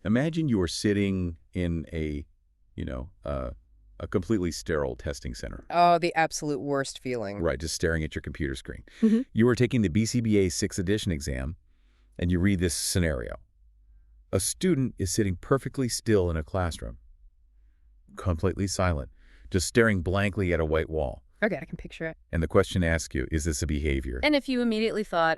Imagine you are sitting in you know, uh, a completely sterile testing center. Oh, the absolute worst feeling. Right, just staring at your computer screen. Mhm. You are taking the BCBA 6th edition exam, and you read this scenario. A student is sitting perfectly still in a classroom, completely silent, just staring blankly at a white wall. Okay, I can picture it. And the question asks you, is this a behavior? And if you immediately thought,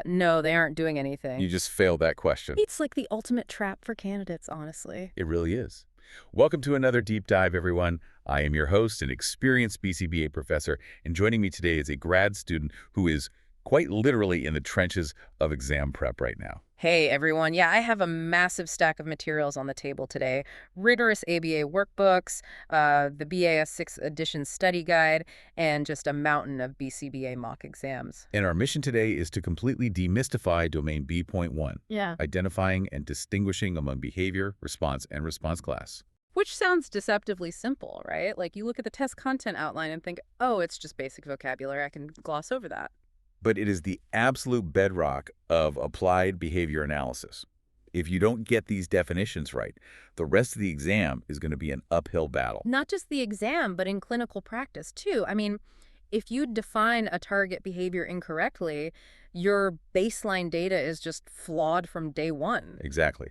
no, they aren't doing anything. You just failed that question. It's like the ultimate trap for candidates, honestly. It really is. Welcome to another deep dive, everyone. I am your host, an experienced BCBA professor, and joining me today is a grad student who is quite literally in the trenches of exam prep right now. Hey, everyone. Yeah, I have a massive stack of materials on the table today. Rigorous ABA workbooks, the BAS 6th edition study guide, and just a mountain of BCBA mock exams. And our mission today is to completely demystify domain B.1, Yeah. identifying and distinguishing among behavior, response, and response class. Which sounds deceptively simple, right? Like you look at the test content outline and think, oh, it's just basic vocabulary. I can gloss over that. But it is the absolute bedrock of applied behavior analysis. If you don't get these definitions right, the rest of the exam is going to be an uphill battle. Not just the exam, but in clinical practice, too. I mean, if you define a target behavior incorrectly, your baseline data is just flawed from day one. Exactly.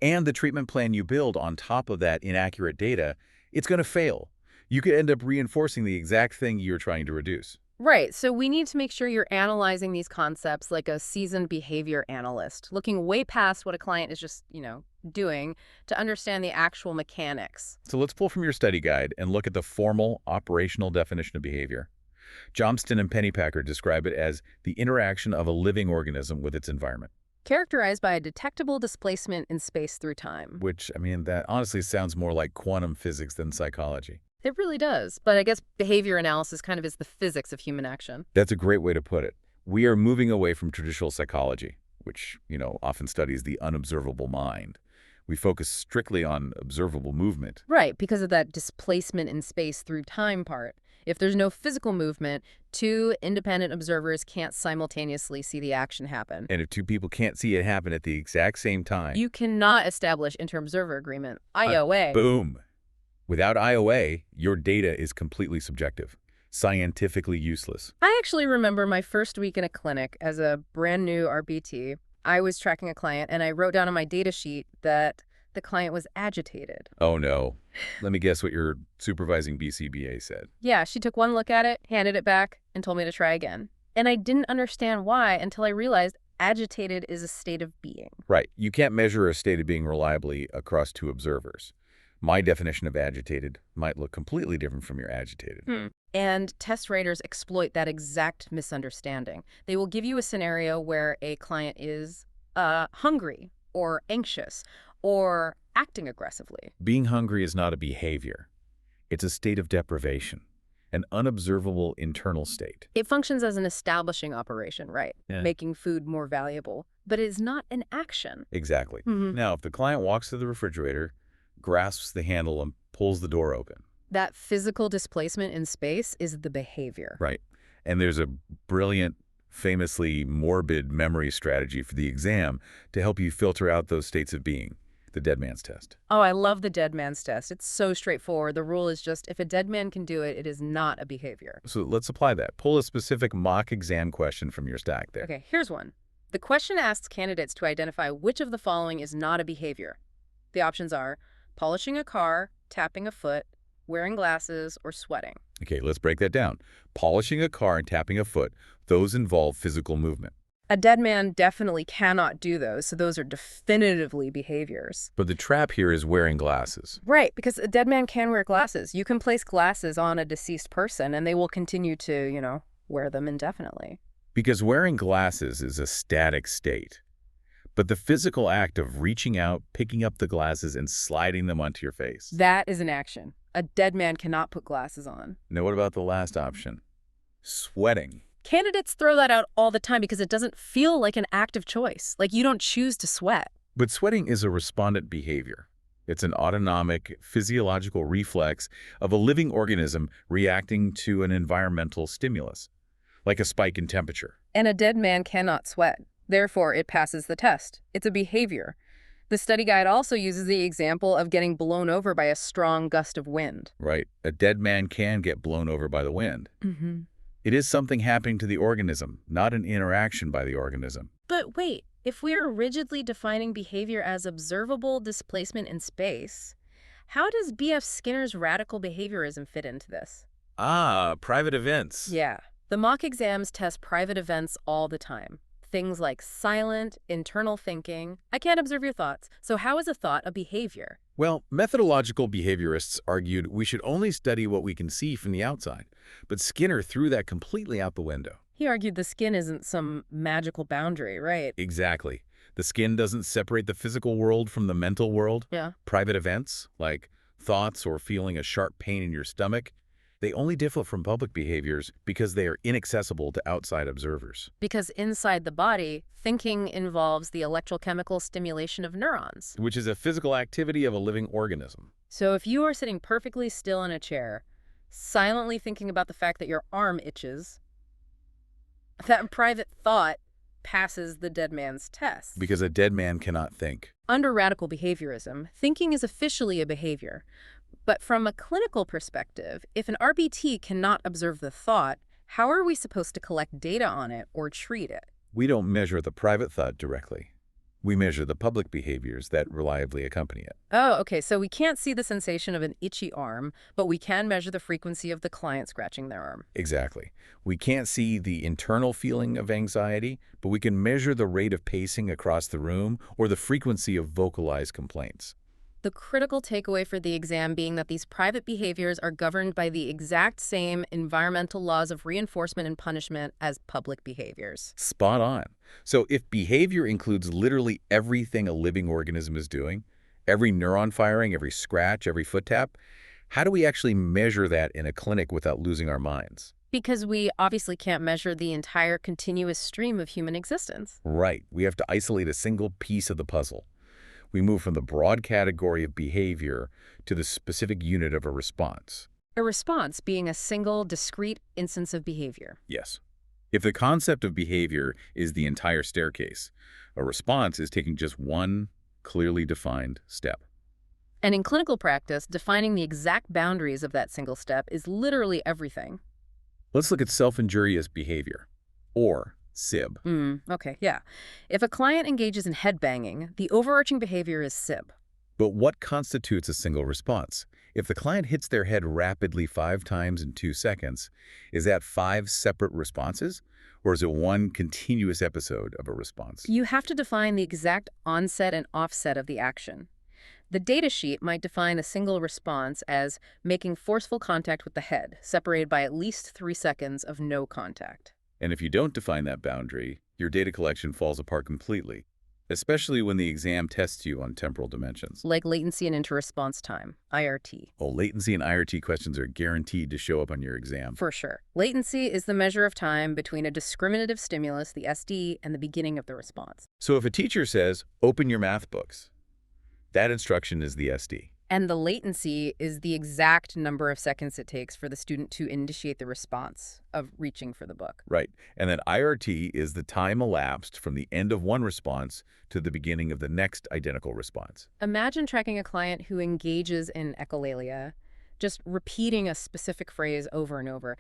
And the treatment plan you build on top of that inaccurate data, it's going to fail. You could end up reinforcing the exact thing you're trying to reduce. Right. So we need to make sure you're analyzing these concepts like a seasoned behavior analyst, looking way past what a client is just, doing to understand the actual mechanics. So let's pull from your study guide and look at the formal operational definition of behavior. Johnston and Pennypacker describe it as the interaction of a living organism with its environment. Characterized by a detectable displacement in space through time. Which, that honestly sounds more like quantum physics than psychology. It really does. But I guess behavior analysis kind of is the physics of human action. That's a great way to put it. We are moving away from traditional psychology, which, often studies the unobservable mind. We focus strictly on observable movement. Right, because of that displacement in space through time part. If there's no physical movement, two independent observers can't simultaneously see the action happen. And if two people can't see it happen at the exact same time, you cannot establish inter-observer agreement, IOA. Boom. Without IOA, your data is completely subjective, scientifically useless. I actually remember my first week in a clinic as a brand new RBT. I was tracking a client, and I wrote down on my data sheet that the client was agitated. Oh, no. Let me guess what your supervising BCBA said. Yeah, she took one look at it, handed it back, and told me to try again. And I didn't understand why until I realized agitated is a state of being. Right. You can't measure a state of being reliably across two observers. My definition of agitated might look completely different from your agitated. And test writers exploit that exact misunderstanding. They will give you a scenario where a client is hungry or anxious or acting aggressively. Being hungry is not a behavior. It's a state of deprivation, an unobservable internal state. It functions as an establishing operation, right? Yeah. Making food more valuable, but it is not an action. Exactly. Now, if the client walks to the refrigerator, grasps the handle, and pulls the door open. That physical displacement in space is the behavior. Right. And there's a brilliant, famously morbid memory strategy for the exam to help you filter out those states of being, the dead man's test. Oh, I love the dead man's test. It's so straightforward. The rule is just if a dead man can do it, it is not a behavior. So let's apply that. Pull a specific mock exam question from your stack there. Okay, here's one. The question asks candidates to identify which of the following is not a behavior. The options are polishing a car, tapping a foot, wearing glasses, or sweating. Okay, let's break that down. Polishing a car and tapping a foot, those involve physical movement. A dead man definitely cannot do those, so those are definitively behaviors. But the trap here is wearing glasses. Right, because a dead man can wear glasses. You can place glasses on a deceased person, and they will continue to, wear them indefinitely. Because wearing glasses is a static state. But the physical act of reaching out, picking up the glasses, and sliding them onto your face. That is an action. A dead man cannot put glasses on. Now, what about the last option? Sweating. Candidates throw that out all the time because it doesn't feel like an active choice. Like you don't choose to sweat. But sweating is a respondent behavior. It's an autonomic, physiological reflex of a living organism reacting to an environmental stimulus, like a spike in temperature. And a dead man cannot sweat. Therefore, it passes the test. It's a behavior. The study guide also uses the example of getting blown over by a strong gust of wind. Right. A dead man can get blown over by the wind. Mm-hmm. It is something happening to the organism, not an interaction by the organism. But wait, if we are rigidly defining behavior as observable displacement in space, how does B.F. Skinner's radical behaviorism fit into this? Ah, private events. Yeah. The mock exams test private events all the time. Things like silent, internal thinking. I can't observe your thoughts. So how is a thought a behavior? Well, methodological behaviorists argued we should only study what we can see from the outside, but Skinner threw that completely out the window. He argued the skin isn't some magical boundary, right? Exactly. The skin doesn't separate the physical world from the mental world. Yeah. Private events, like thoughts or feeling a sharp pain in your stomach, they only differ from public behaviors because they are inaccessible to outside observers. Because inside the body, thinking involves the electrochemical stimulation of neurons. Which is a physical activity of a living organism. So if you are sitting perfectly still in a chair, silently thinking about the fact that your arm itches, that private thought passes the dead man's test. Because a dead man cannot think. Under radical behaviorism, thinking is officially a behavior. But from a clinical perspective, if an RBT cannot observe the thought, how are we supposed to collect data on it or treat it? We don't measure the private thought directly. We measure the public behaviors that reliably accompany it. Oh, okay, so we can't see the sensation of an itchy arm, but we can measure the frequency of the client scratching their arm. Exactly. We can't see the internal feeling of anxiety, but we can measure the rate of pacing across the room or the frequency of vocalized complaints. The critical takeaway for the exam being that these private behaviors are governed by the exact same environmental laws of reinforcement and punishment as public behaviors. Spot on. So if behavior includes literally everything a living organism is doing, every neuron firing, every scratch, every foot tap, how do we actually measure that in a clinic without losing our minds? Because we obviously can't measure the entire continuous stream of human existence. Right. We have to isolate a single piece of the puzzle. We move from the broad category of behavior to the specific unit of a response. A response being a single, discrete instance of behavior. Yes. If the concept of behavior is the entire staircase, a response is taking just one clearly defined step. And in clinical practice, defining the exact boundaries of that single step is literally everything. Let's look at self-injurious behavior, or SIB. Okay, yeah. If a client engages in headbanging, the overarching behavior is SIB. But what constitutes a single response? If the client hits their head rapidly 5 times in 2 seconds, is that 5 separate responses? Or is it one continuous episode of a response? You have to define the exact onset and offset of the action. The data sheet might define a single response as making forceful contact with the head, separated by at least 3 seconds of no contact. And if you don't define that boundary, your data collection falls apart completely, especially when the exam tests you on temporal dimensions. Like latency and interresponse time, IRT. Oh, latency and IRT questions are guaranteed to show up on your exam. For sure. Latency is the measure of time between a discriminative stimulus, the SD, and the beginning of the response. So if a teacher says, open your math books, that instruction is the SD. And the latency is the exact number of seconds it takes for the student to initiate the response of reaching for the book. Right. And then IRT is the time elapsed from the end of one response to the beginning of the next identical response. Imagine tracking a client who engages in echolalia, just repeating a specific phrase over and over.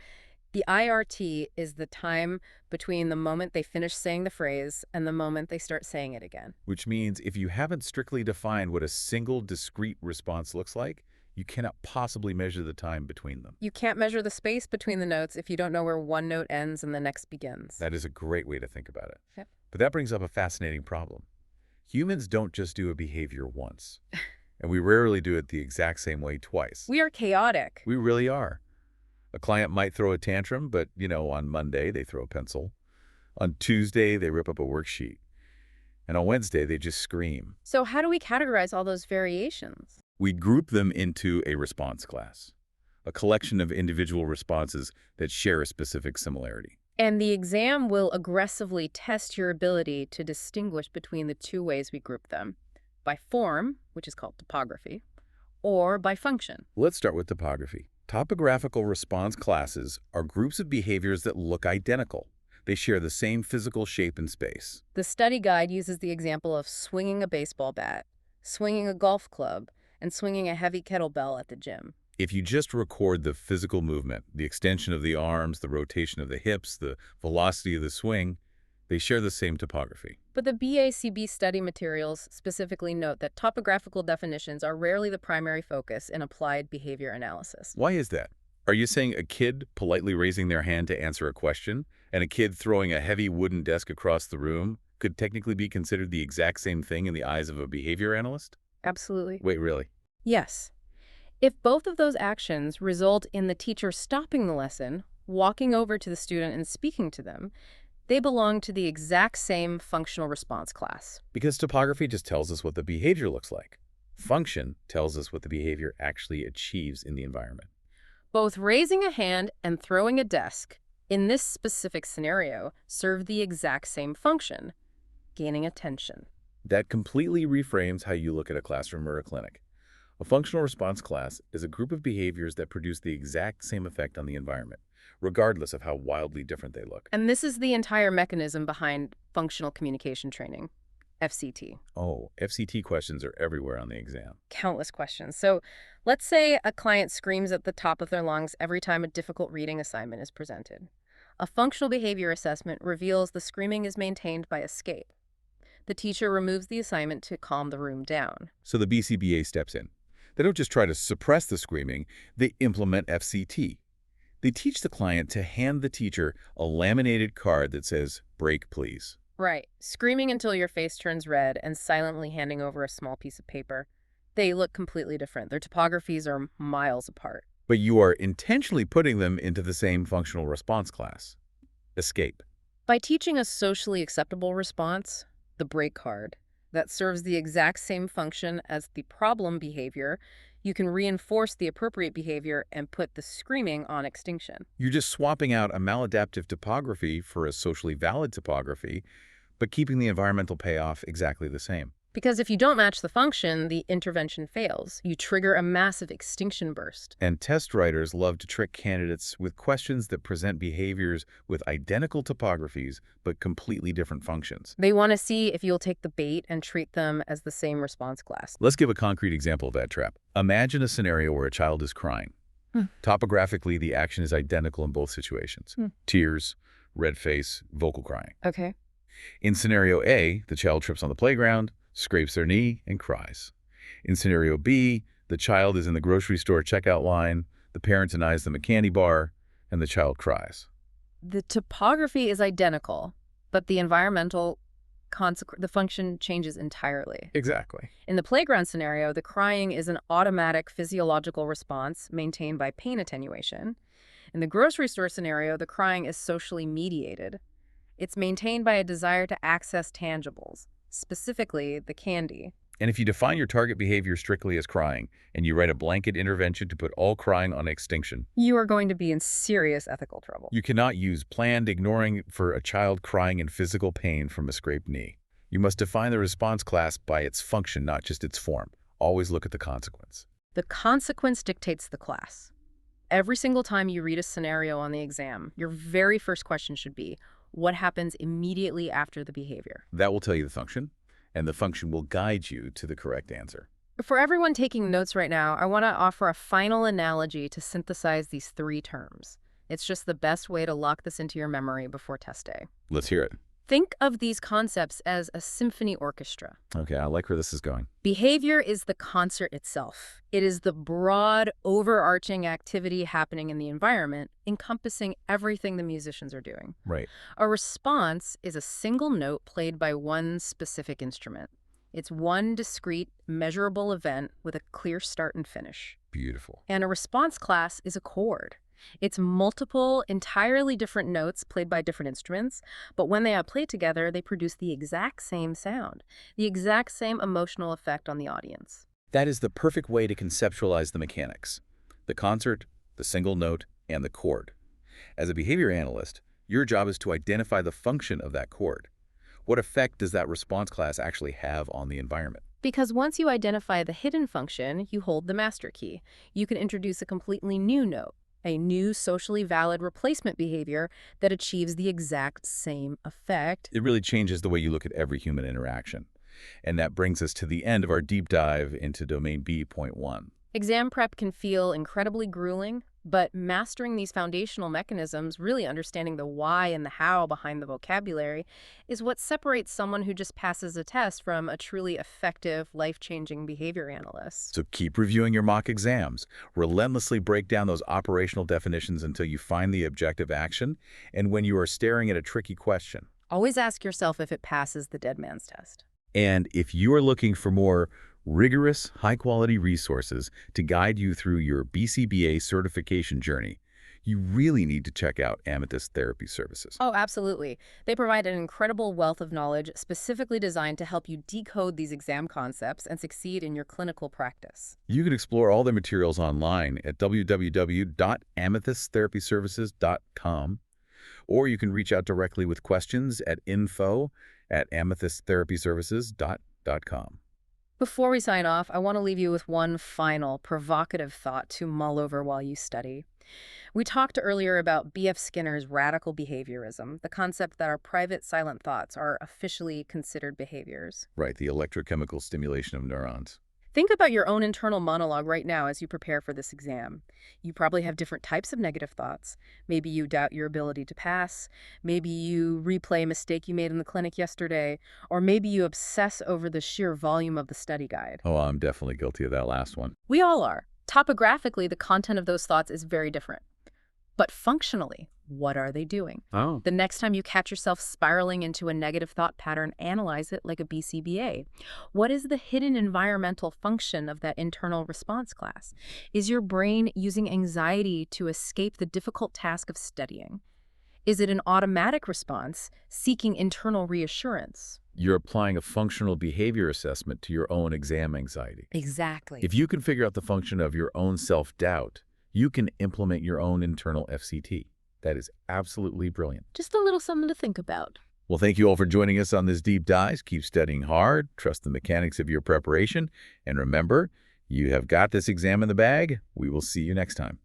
The IRT is the time between the moment they finish saying the phrase and the moment they start saying it again. Which means if you haven't strictly defined what a single discrete response looks like, you cannot possibly measure the time between them. You can't measure the space between the notes if you don't know where one note ends and the next begins. That is a great way to think about it. Yep. But that brings up a fascinating problem. Humans don't just do a behavior once, and we rarely do it the exact same way twice. We are chaotic. We really are. A client might throw a tantrum, but, on Monday they throw a pencil. On Tuesday, they rip up a worksheet. And on Wednesday, they just scream. So how do we categorize all those variations? We group them into a response class, a collection of individual responses that share a specific similarity. And the exam will aggressively test your ability to distinguish between the two ways we group them, by form, which is called topography, or by function. Let's start with topography. Topographical response classes are groups of behaviors that look identical. They share the same physical shape and space. The study guide uses the example of swinging a baseball bat. swinging a golf club, and swinging a heavy kettlebell at the gym. If you just record the physical movement, the extension of the arms, the rotation of the hips, the velocity of the swing, they share the same topography. But the BACB study materials specifically note that topographical definitions are rarely the primary focus in applied behavior analysis. Why is that? Are you saying a kid politely raising their hand to answer a question and a kid throwing a heavy wooden desk across the room could technically be considered the exact same thing in the eyes of a behavior analyst? Absolutely. Wait, really? Yes. If both of those actions result in the teacher stopping the lesson, walking over to the student and speaking to them, they belong to the exact same functional response class. Because topography just tells us what the behavior looks like. Function tells us what the behavior actually achieves in the environment. Both raising a hand and throwing a desk, in this specific scenario, serve the exact same function, gaining attention. That completely reframes how you look at a classroom or a clinic. A functional response class is a group of behaviors that produce the exact same effect on the environment, regardless of how wildly different they look. And this is the entire mechanism behind functional communication training, FCT. Oh, FCT questions are everywhere on the exam. Countless questions. So let's say a client screams at the top of their lungs every time a difficult reading assignment is presented. A functional behavior assessment reveals the screaming is maintained by escape. The teacher removes the assignment to calm the room down. So the BCBA steps in. They don't just try to suppress the screaming, they implement FCT. They teach the client to hand the teacher a laminated card that says, "Break, please." Right. Screaming until your face turns red and silently handing over a small piece of paper. They look completely different. Their topographies are miles apart. But you are intentionally putting them into the same functional response class. Escape. By teaching a socially acceptable response, the break card, that serves the exact same function as the problem behavior, you can reinforce the appropriate behavior and put the screaming on extinction. You're just swapping out a maladaptive topography for a socially valid topography, but keeping the environmental payoff exactly the same. Because if you don't match the function, the intervention fails. You trigger a massive extinction burst. And test writers love to trick candidates with questions that present behaviors with identical topographies but completely different functions. They want to see if you'll take the bait and treat them as the same response class. Let's give a concrete example of that trap. Imagine a scenario where a child is crying. Topographically, the action is identical in both situations. Tears, red face, vocal crying. Okay. In scenario A, the child trips on the playground, scrapes their knee, and cries. In scenario B, the child is in the grocery store checkout line, the parent denies them a candy bar, and the child cries. The topography is identical, but the environmental the function changes entirely. Exactly. In the playground scenario, the crying is an automatic physiological response maintained by pain attenuation. In the grocery store scenario, the crying is socially mediated. It's maintained by a desire to access tangibles, specifically the candy. And if you define your target behavior strictly as crying, and you write a blanket intervention to put all crying on extinction, you are going to be in serious ethical trouble. You cannot use planned ignoring for a child crying in physical pain from a scraped knee. You must define the response class by its function, not just its form. Always look at the consequence. The consequence dictates the class. Every single time you read a scenario on the exam, your very first question should be, what happens immediately after the behavior? That will tell you the function, and the function will guide you to the correct answer. For everyone taking notes right now, I want to offer a final analogy to synthesize these three terms. It's just the best way to lock this into your memory before test day. Let's hear it. Think of these concepts as a symphony orchestra. Okay, I like where this is going. Behavior is the concert itself. It is the broad, overarching activity happening in the environment, encompassing everything the musicians are doing. Right. A response is a single note played by one specific instrument. It's one discrete, measurable event with a clear start and finish. Beautiful. And a response class is a chord. It's multiple, entirely different notes played by different instruments, but when they are played together, they produce the exact same sound, the exact same emotional effect on the audience. That is the perfect way to conceptualize the mechanics. The concert, the single note, and the chord. As a behavior analyst, your job is to identify the function of that chord. What effect does that response class actually have on the environment? Because once you identify the hidden function, you hold the master key. You can introduce a completely new note, a new socially valid replacement behavior that achieves the exact same effect. It really changes the way you look at every human interaction. And that brings us to the end of our deep dive into Domain B.1. Exam prep can feel incredibly grueling, but mastering these foundational mechanisms, really understanding the why and the how behind the vocabulary, is what separates someone who just passes a test from a truly effective, life-changing behavior analyst. So keep reviewing your mock exams. Relentlessly break down those operational definitions until you find the objective action and when you are staring at a tricky question. Always ask yourself if it passes the dead man's test. And if you are looking for more rigorous, high-quality resources to guide you through your BCBA certification journey, you really need to check out Amethyst Therapy Services. Oh, absolutely. They provide an incredible wealth of knowledge specifically designed to help you decode these exam concepts and succeed in your clinical practice. You can explore all their materials online at www.amethysttherapyservices.com, or you can reach out directly with questions at info@amethysttherapyservices.com. Before we sign off, I want to leave you with one final provocative thought to mull over while you study. We talked earlier about B.F. Skinner's radical behaviorism, the concept that our private silent thoughts are officially considered behaviors. Right, the electrochemical stimulation of neurons. Think about your own internal monologue right now as you prepare for this exam. You probably have different types of negative thoughts. Maybe you doubt your ability to pass. Maybe you replay a mistake you made in the clinic yesterday. Or maybe you obsess over the sheer volume of the study guide. Oh, I'm definitely guilty of that last one. We all are. Topographically, the content of those thoughts is very different. But functionally, what are they doing? Oh. The next time you catch yourself spiraling into a negative thought pattern, analyze it like a BCBA. What is the hidden environmental function of that internal response class? Is your brain using anxiety to escape the difficult task of studying? Is it an automatic response seeking internal reassurance? You're applying a functional behavior assessment to your own exam anxiety. Exactly. If you can figure out the function of your own self-doubt, you can implement your own internal FCT. That is absolutely brilliant. Just a little something to think about. Well, thank you all for joining us on this deep dive. Keep studying hard, trust the mechanics of your preparation, and remember, you have got this exam in the bag. We will see you next time.